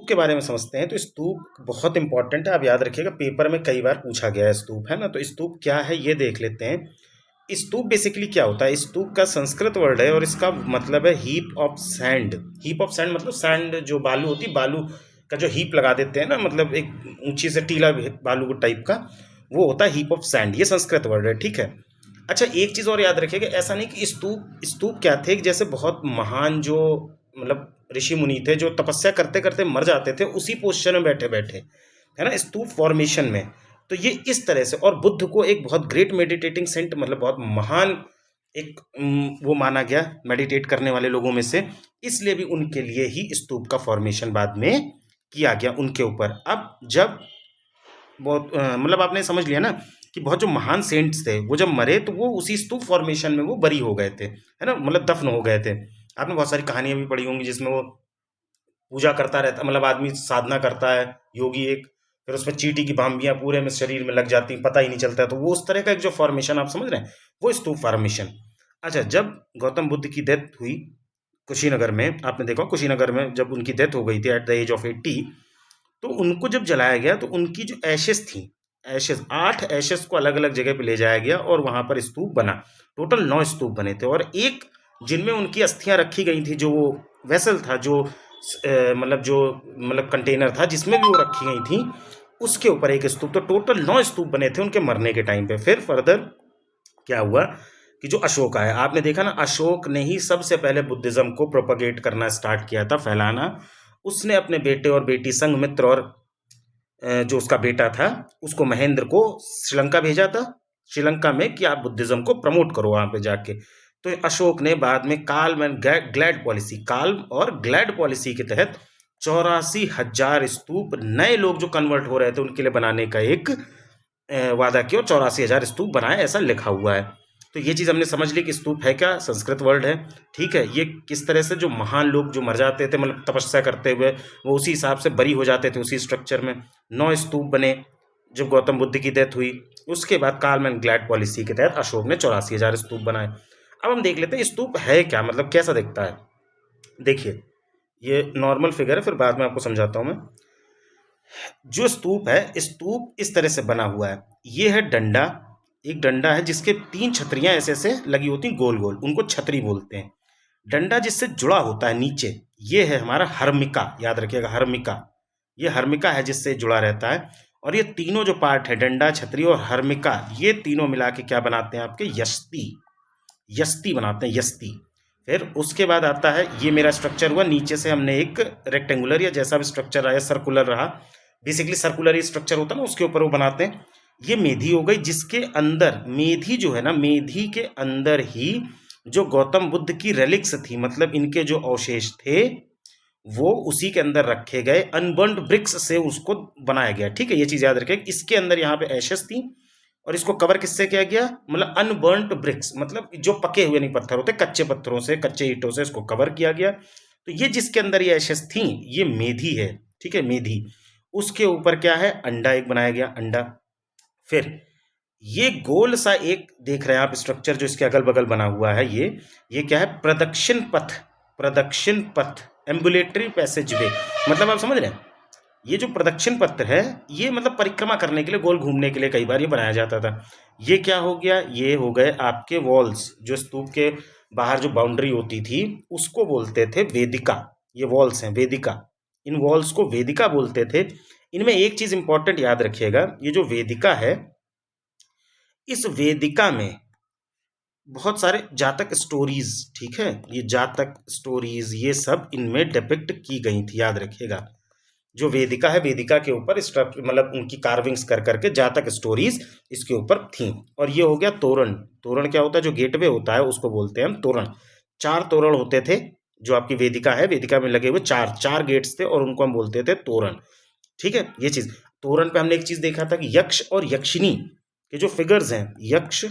स्तूप के बारे में समझते हैं। तो स्तूप बहुत इंपॉर्टेंट है, आप याद रखिएगा, पेपर में कई बार पूछा गया है स्तूप, है ना। तो स्तूप क्या है ये देख लेते हैं। स्तूप बेसिकली क्या होता है? स्तूप का संस्कृत वर्ड है और इसका मतलब है heap of sand. Heap of sand मतलब सैंड जो बालू होती है, बालू का जो हीप लगा देते हैं ना, मतलब एक ऊंची से टीला बालू टाइप का, वो होता है हीप ऑफ सैंड। ये संस्कृत वर्ड है, ठीक है। अच्छा, एक चीज़ और याद रखिएगा, ऐसा नहीं कि स्तूप स्तूप क्या थे कि जैसे बहुत महान जो मतलब ऋषि मुनि थे जो तपस्या करते करते मर जाते थे उसी पोस्चर में बैठे बैठे, है ना, स्तूप फॉर्मेशन में। तो ये इस तरह से, और बुद्ध को एक बहुत ग्रेट मेडिटेटिंग सेंट, मतलब बहुत महान एक वो माना गया मेडिटेट करने वाले लोगों में से, इसलिए भी उनके लिए ही स्तूप का फॉर्मेशन बाद में किया गया उनके ऊपर। अब जब बहुत मतलब आपने समझ लिया ना कि बहुत जो महान सेंट्स थे वो जब मरे तो वो उसी स्तूप फॉर्मेशन में वो बरी हो गए थे, है ना, मतलब दफन हो गए थे। आपने बहुत सारी कहानियां भी पढ़ी होंगी जिसमें वो पूजा करता रहता, मतलब आदमी साधना करता है योगी एक, फिर उसमें चींटी की बाम्बियां पूरे में शरीर में लग जाती, पता ही नहीं चलता है। तो वो उस तरह का एक जो फॉर्मेशन आप समझ रहे हैं, वो स्तूप फॉर्मेशन। अच्छा, जब गौतम बुद्ध की डेथ हुई कुशीनगर में, आपने देखा कुशीनगर में जब उनकी डेथ हो गई थी एट द एज ऑफ 80, तो उनको जब जलाया गया तो उनकी जो एशेस थी, एशेस 8 एशेस को अलग अलग जगह पे ले जाया गया और वहां पर स्तूप बना। टोटल 9 स्तूप बने थे, और एक जिनमें उनकी अस्थियां रखी गई थी, जो वो वेसल था, जो मतलब कंटेनर था जिसमें भी वो रखी गई थी, उसके ऊपर एक स्तूप। तो टोटल 9 स्तूप बने थे उनके मरने के टाइम पे। फिर फर्दर क्या हुआ कि जो अशोक आया, आपने देखा ना, अशोक ने ही सबसे पहले बुद्धिज्म को प्रोपगेट करना स्टार्ट किया था, फैलाना। उसने अपने बेटे और बेटी संघमित्र और जो उसका बेटा था उसको महेंद्र को श्रीलंका भेजा था, श्रीलंका में, कि आप बुद्धिज्म को प्रमोट करो वहां पे जाके। तो अशोक ने बाद में calm and glad policy, calm और ग्लैड पॉलिसी के तहत 84,000 स्तूप नए लोग जो कन्वर्ट हो रहे थे उनके लिए बनाने का एक वादा किया, और 84,000 स्तूप बनाए, ऐसा लिखा हुआ है। तो ये चीज़ हमने समझ ली कि स्तूप है क्या, संस्कृत वर्ड है, ठीक है। ये किस तरह से जो महान लोग जो मर जाते थे मतलब तपस्या करते हुए, वो उसी हिसाब से बरी हो जाते थे उसी स्ट्रक्चर में। 9 स्तूप बने जब गौतम बुद्ध की डेथ हुई। उसके बाद काल्म एंड ग्लैड पॉलिसी के तहत अशोक ने 84,000 स्तूप बनाए। अब हम देख लेते हैं स्तूप है क्या, मतलब कैसा दिखता है। देखिए, ये नॉर्मल फिगर है, फिर बाद में आपको समझाता हूँ मैं। जो स्तूप है, स्तूप इस तरह से बना हुआ है। ये है डंडा, एक डंडा है जिसके 3 छतरियां ऐसे ऐसे लगी होती हैं गोल गोल, उनको छतरी बोलते हैं। डंडा जिससे जुड़ा होता है नीचे, ये है हमारा हर्मिका, याद रखिएगा हर्मिका। ये हर्मिका है जिससे जुड़ा रहता है। और ये तीनों जो पार्ट है, डंडा, छतरी और हर्मिका, ये तीनों मिला के क्या बनाते हैं आपके, यस्ती। यस्ती बनाते हैं, यस्ती। फिर उसके बाद आता है, ये मेरा स्ट्रक्चर हुआ, नीचे से हमने एक रेक्टेंगुलर या जैसा भी स्ट्रक्चर आया, सर्कुलर रहा, बेसिकली सर्कुलर ही स्ट्रक्चर होता है ना, उसके ऊपर वो बनाते हैं। ये मेधी हो गई, जिसके अंदर मेधी जो है ना, मेधी के अंदर ही जो गौतम बुद्ध की रेलिक्स थी, मतलब इनके जो अवशेष थे, वो उसी के अंदर रखे गए, अनबर्न्ड ब्रिक्स से उसको बनाया गया, ठीक है। ये चीज याद रखें, इसके अंदर यहाँ पे एशेस थी, और इसको कवर किससे किया गया, मतलब अनबर्न्ट ब्रिक्स, मतलब जो पके हुए नहीं पत्थर होते, कच्चे पत्थरों से, कच्चे ईंटों से इसको कवर किया गया। तो ये जिसके अंदर ये एशेस थी, ये मेधी है, ठीक है, मेधी। उसके ऊपर क्या है, अंडा एक बनाया गया, अंडा। फिर ये गोल सा एक देख रहे हैं आप स्ट्रक्चर जो इसके अगल बगल बना हुआ है, ये क्या है, प्रदक्षिण पथ, प्रदक्षिण पथ, एम्बुलेटरी पैसेज वे, मतलब आप समझ रहे हैं। ये जो प्रदक्षिण पथ है, ये मतलब परिक्रमा करने के लिए, गोल घूमने के लिए कई बार ये बनाया जाता था। ये क्या हो गया, ये हो गए आपके वॉल्स, जो स्तूप के बाहर जो बाउंड्री होती थी उसको बोलते थे वेदिका। ये वॉल्स हैं, वेदिका, इन वॉल्स को वेदिका बोलते थे। इनमें एक चीज इंपॉर्टेंट याद रखिएगा, ये जो वेदिका है, इस वेदिका में बहुत सारे जातक स्टोरीज, ठीक है, ये जातक स्टोरीज ये सब इनमें डिपिक्ट की गई थी, याद रखिएगा। जो वेदिका है, वेदिका के ऊपर मतलब उनकी कार्विंग्स कर करके जातक स्टोरीज इसके ऊपर थी। और ये हो गया तोरण। तोरण क्या होता है, जो गेटवे होता है उसको बोलते हैं हम तोरण। 4 तोरण होते थे जो आपकी वेदिका है, वेदिका में लगे हुए चार चार गेट्स थे, और उनको हम बोलते थे तोरण, ठीक है। ये चीज, तोरण पे हमने एक चीज देखा था कि यक्ष और यक्षिनी के जो फिगर्स हैं, यक्ष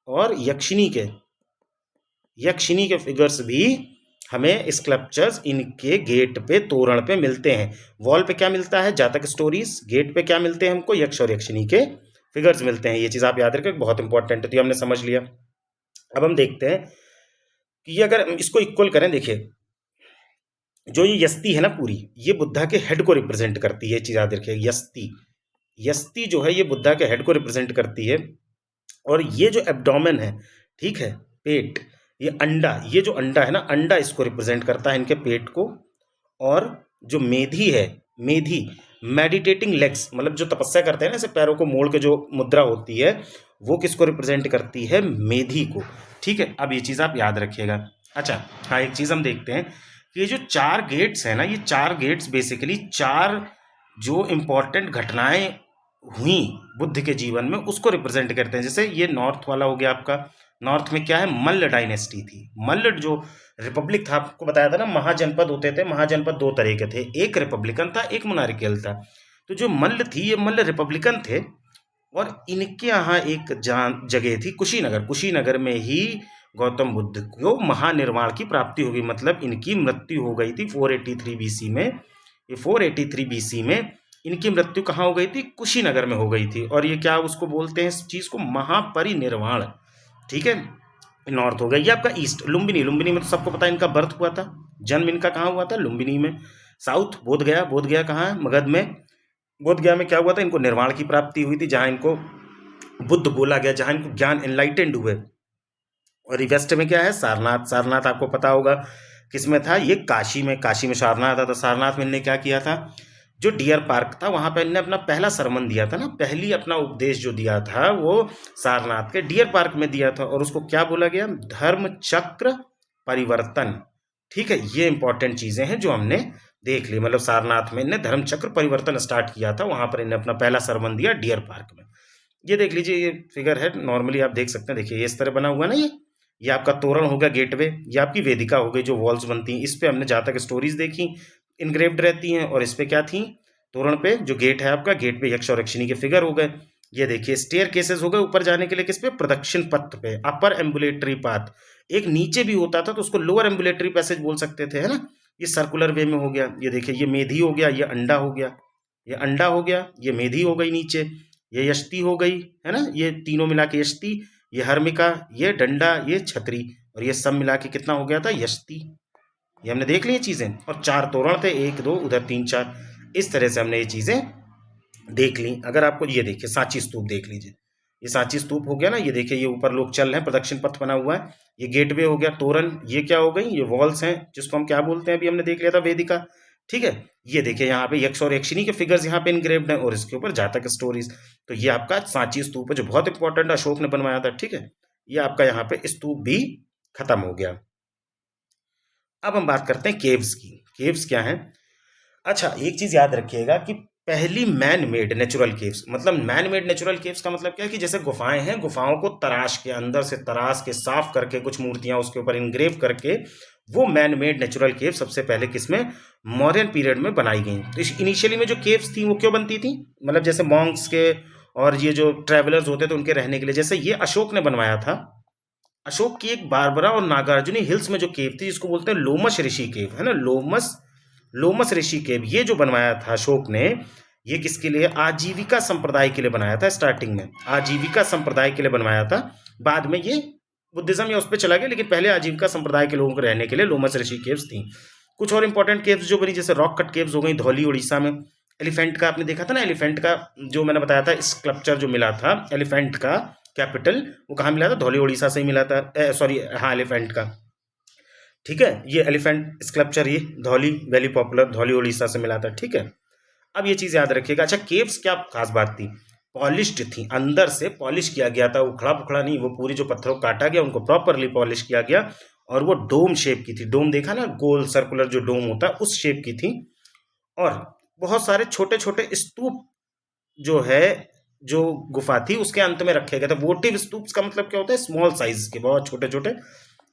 और यक्षिनी के फिगर्स भी हमें स्कल्पचर्स इनके गेट पे, तोरण पे मिलते हैं। वॉल पे क्या मिलता है, जातक स्टोरीज, गेट पे क्या मिलते हैं हमको, यक्ष और यक्षिनी के फिगर्स मिलते हैं। ये चीज आप याद रखें, बहुत इंपॉर्टेंट है। तो ये हमने समझ लिया। अब हम देखते हैं कि अगर हम इसको इक्वल करें, देखिए जो ये यस्ती है ना पूरी, ये बुद्धा के हेड को रिप्रेजेंट करती है, ये चीज़ याद रखिए। यस्ती, यस्ती जो है ये बुद्धा के हेड को रिप्रेजेंट करती है। और ये जो एब्डोमेन है, ठीक है, पेट, ये अंडा, ये जो अंडा है ना, अंडा इसको रिप्रेजेंट करता है, इनके पेट को। और जो मेधी है, मेधी, मेडिटेटिंग लेग्स, मतलब जो तपस्या करते हैं ना, ऐसे पैरों को मोड़ के जो मुद्रा होती है, वो किसको रिप्रेजेंट करती है? मेधी को। ठीक है, अब ये चीज़ आप याद रखिएगा। अच्छा, हाँ, एक चीज़ हम देखते हैं कि ये जो 4 गेट्स हैं ना, ये 4 गेट्स बेसिकली 4 जो इम्पोर्टेंट घटनाएं हुई बुद्ध के जीवन में, उसको रिप्रेजेंट करते हैं। जैसे ये नॉर्थ वाला हो गया आपका, नॉर्थ में क्या है? मल्ल डायनेस्टी थी। मल्ल जो रिपब्लिक था, आपको बताया था ना, महाजनपद होते थे। महाजनपद 2 तरह के थे, एक रिपब्लिकन था, एक मोनार्कियल था। तो जो मल्ल थी, ये मल्ल रिपब्लिकन थे। और इनके यहाँ एक जगह थी कुशीनगर, कुशीनगर में ही गौतम बुद्ध को महानिर्वाण की प्राप्ति होगी। मतलब इनकी मृत्यु हो गई थी 483 बीसी में। ये 483 बीसी में इनकी मृत्यु कहाँ हो गई थी? कुशीनगर में हो गई थी। और ये क्या उसको बोलते हैं, इस चीज़ को? महापरिनिर्वाण। ठीक है, नॉर्थ हो गया। ये आपका ईस्ट, लुम्बिनी, लुम्बिनी में तो सबको पता है इनका बर्थ हुआ था, जन्म इनका कहाँ हुआ था? लुम्बिनी में। साउथ बोध गया, बोध गया कहाँ है? मगध में। बोध गया में क्या हुआ था? इनको निर्वाण की प्राप्ति हुई थी, जहाँ इनको बुद्ध बोला गया, जहाँ इनको ज्ञान एनलाइटेंड हुए। और वेस्ट में क्या है? सारनाथ। सारनाथ आपको पता होगा किस में था? ये काशी में, काशी में सारनाथ आता था। सारनाथ में इनने क्या किया था? जो डियर पार्क था, वहाँ पर इनने अपना पहला सरमन दिया था ना, पहली अपना उपदेश जो दिया था वो सारनाथ के डियर पार्क में दिया था। और उसको क्या बोला गया? धर्म चक्र परिवर्तन। ठीक है, ये इंपॉर्टेंट चीज़ें हैं जो हमने देख ली। मतलब सारनाथ में इनने धर्म चक्र परिवर्तन स्टार्ट किया था, वहाँ पर इनने अपना पहला सरमन दिया डियर पार्क में। ये देख लीजिए, ये फिगर है, नॉर्मली आप देख सकते हैं। देखिए ये इस तरह बना हुआ ना, ये आपका तोरण हो गया, गेटवे। ये आपकी वेदिका हो गई, जो वॉल्स बनती हैं। इस पे हमने जहाँ तक स्टोरीज देखी, इनग्रेव्ड रहती हैं। और इस पे क्या थी? तोरण पे जो गेट है आपका, गेट पे यक्ष और यक्षिणी के फिगर हो गए। ये देखिए स्टेयर केसेस हो गए ऊपर जाने के लिए, किस पे? प्रदक्षिण पथ पे, अपर एम्बुलेटरी पाथ। एक नीचे भी होता था तो उसको लोअर एम्बुलेटरी पैसेज बोल सकते थे, है ना। ये सर्कुलर वे में हो गया। ये देखिए, ये मेधी हो गया, ये अंडा हो गया, ये अंडा हो गया, ये मेधी हो गई नीचे, ये यष्टि हो गई, है ना, ये तीनों मिला के यष्टि, ये हर्मिका, ये डंडा, ये छतरी, और ये सब मिला के कितना हो गया था? यष्टि। ये हमने देख ली ये चीज़ें। और 4 तोरण थे, 1 2, उधर 3 4। इस तरह से हमने ये चीज़ें देख ली। अगर आपको ये देखिए सांची स्तूप देख लीजिए, ये सांची स्तूप हो गया ना। ये देखिए, ये ऊपर लोग चल रहे हैं, प्रदक्षिण पथ बना हुआ है। ये गेटवे हो गया, तोरण। ये क्या हो गई? ये वॉल्स हैं, जिसको हम क्या बोलते हैं? अभी हमने देख लिया था, वेदिका। ठीक है, ये देखिए यहाँ पे यक्ष और यक्षिणी के फिगर्स यहाँ पे इनग्रेव्ड हैं, और इसके ऊपर जातक स्टोरीज। तो ये आपका सांची स्तूप है, जो बहुत इंपॉर्टेंट अशोक ने बनवाया था। ठीक है, ये आपका यहाँ पे स्तूप भी खत्म हो गया। अब हम बात करते हैं केव्स की। केव्स क्या हैं? अच्छा, एक चीज याद रखिएगा कि पहली मैन मेड नेचुरल केव्स, मतलब मैन मेड नेचुरल केव्स का मतलब क्या है? कि जैसे गुफाएं हैं, गुफाओं को तराश के, अंदर से तराश के, साफ करके, कुछ मूर्तियां उसके ऊपर इनग्रेव करके, वो मैन मेड नेचुरल केव सबसे पहले किसमें? मौर्यन पीरियड में बनाई गई। तो इनिशियली में जो केव्स थी वो क्यों बनती थी? मतलब जैसे मॉन्क्स के और ये जो ट्रैवलर्स होते थे उनके रहने के लिए। जैसे ये अशोक ने बनवाया था, अशोक की एक बारबरा और नागार्जुनी हिल्स में जो केव थी, जिसको बोलते हैं लोमश ऋषि केव, है ना, लोमस, लोमस ऋषि केव। ये जो बनवाया था अशोक ने, ये किसके लिए? आजीविका संप्रदाय के लिए बनाया था। स्टार्टिंग में आजीविका संप्रदाय के लिए बनवाया था, बाद में ये बुद्धिज्म या उस पर चला गया, लेकिन पहले आजीविका संप्रदाय के लोगों को रहने के लिए लोमस ऋषि केव्स थी। कुछ और इंपॉर्टेंट केव्स जो बनी, जैसे रॉक कट केव्स हो गई धौली उड़ीसा में। एलिफेंट का आपने देखा था ना, एलिफेंट का जो मैंने बताया था स्कल्पचर जो मिला था, एलिफेंट का कैपिटल, वो कहाँ मिला था? धौली उड़ीसा से ही मिला था। सॉरी, हाँ, एलिफेंट का। ठीक है, ये एलिफेंट स्कल्पचर ये धौली, वेरी पॉपुलर, धौली उड़ीसा से मिला था। ठीक है, अब ये चीज़ याद रखिएगा। अच्छा, केव्स क्या खास बात थी? पॉलिश्ड थी, अंदर से पॉलिश किया गया था, उखड़ा पुखड़ा नहीं। वो पूरी जो पत्थरों को काटा गया, उनको प्रॉपरली पॉलिश किया गया, और वो डोम शेप की थी। डोम देखा ना, गोल सर्कुलर जो डोम होता है, उस शेप की थी। और बहुत सारे छोटे छोटे स्तूप जो है, जो गुफा थी उसके अंत में रखे गए थे। वोटिव स्तूप्स का मतलब क्या होता है? स्मॉल साइज के, बहुत छोटे छोटे।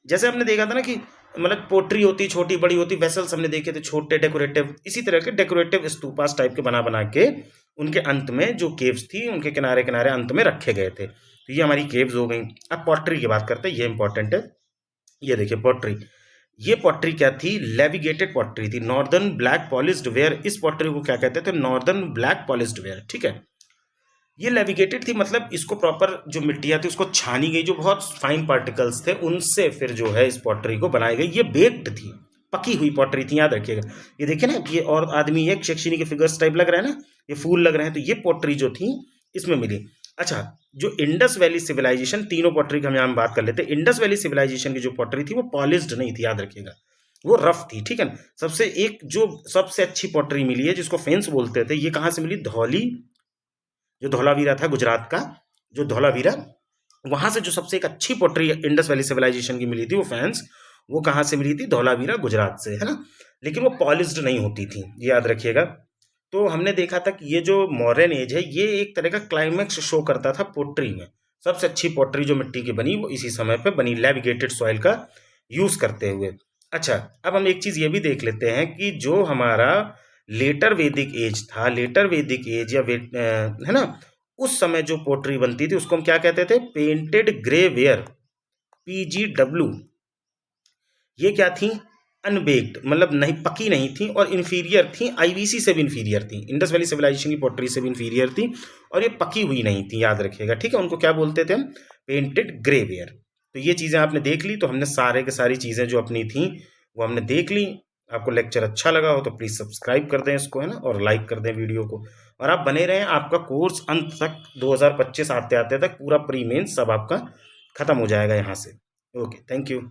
जैसे हमने देखा था ना कि मतलब पोट्री होती, छोटी बड़ी होती, वेसल्स हमने देखे थे छोटे डेकोरेटिव, इसी तरह के डेकोरेटिव स्तूपास टाइप के बना बना के उनके अंत में जो केव्स थी, उनके किनारे किनारे अंत में रखे गए थे। तो ये हमारी केव्स हो गई। अब पॉटरी की बात करते हैं, ये इंपॉर्टेंट है। ये देखिए पॉटरी, ये पॉटरी क्या थी? लेविगेटेड पॉटरी थी, नॉर्दर्न ब्लैक पॉलिश्ड वेयर। इस पॉटरी को क्या कहते थे? Northern black polished where. ठीक है, ये लेविगेटेड थी, मतलब इसको प्रॉपर जो मिट्टियाँ थी उसको छानी गई, जो बहुत फाइन पार्टिकल्स थे उनसे फिर जो है इस पॉटरी को बनाई गई। ये बेक्ड थी, पकी हुई पॉटरी थी, याद रखिएगा। ये देखिए ना, ये और आदमी एक शेक्सपियर के फिगर्स टाइप लग रहा है ना, ये फूल लग रहे हैं, तो ये पॉटरी जो थी इसमें मिली। अच्छा, जो इंडस वैली सिविलाइजेशन, तीनों पॉटरी की हम यहाँ बात कर लेते हैं। इंडस वैली सिविलाइजेशन की जो पॉटरी थी वो पॉलिश्ड नहीं थी, याद रखिएगा, वो रफ थी, ठीक है ना। सबसे एक जो सबसे अच्छी पॉटरी मिली है जिसको फेंस बोलते थे, ये कहाँ से मिली? धौली, जो धौलावीरा था गुजरात का, जो धौलावीरा, वहां से जो सबसे एक अच्छी पॉटरी इंडस वैली सिविलाइजेशन की मिली थी वो फैंस, वो कहाँ से मिली थी? धौलावीरा गुजरात से, है ना। लेकिन वो पॉलिश्ड नहीं होती थी, ये याद रखिएगा। तो हमने देखा था कि ये जो मॉडर्न एज है ये एक तरह का क्लाइमैक्स शो करता था पोट्री में। सबसे अच्छी पोट्री जो मिट्टी की बनी वो इसी समय पे बनी, लैविगेटेड सॉइल का यूज करते हुए। अच्छा, अब हम एक चीज ये भी देख लेते हैं कि जो हमारा लेटर वैदिक एज था, लेटर वैदिक एज या है ना, उस समय जो पोट्री बनती थी उसको हम क्या कहते थे? Painted grey ware, PGW। ये क्या थी? अनबेक्ड, मतलब नहीं, पकी नहीं थी, और इन्फीरियर थी, IBC से भी इन्फीरियर थी, इंडस वैली सिविलाइजेशन की पोट्री से भी इन्फीरियर थी, और ये पकी हुई नहीं थी, याद रखिएगा, ठीक है। उनको क्या बोलते थे हम? Painted grey ware. तो ये चीज़ें आपने देख ली, तो हमने सारे के सारी चीज़ें जो अपनी थी वो हमने देख ली। आपको लेक्चर अच्छा लगा हो तो प्लीज़ सब्सक्राइब कर दें इसको, है ना, और लाइक कर दें वीडियो को, और आप बने रहें। आपका कोर्स अंत तक 2025 आते आते तक पूरा प्री मेंस सब आपका खत्म हो जाएगा यहाँ से। Okay, thank you.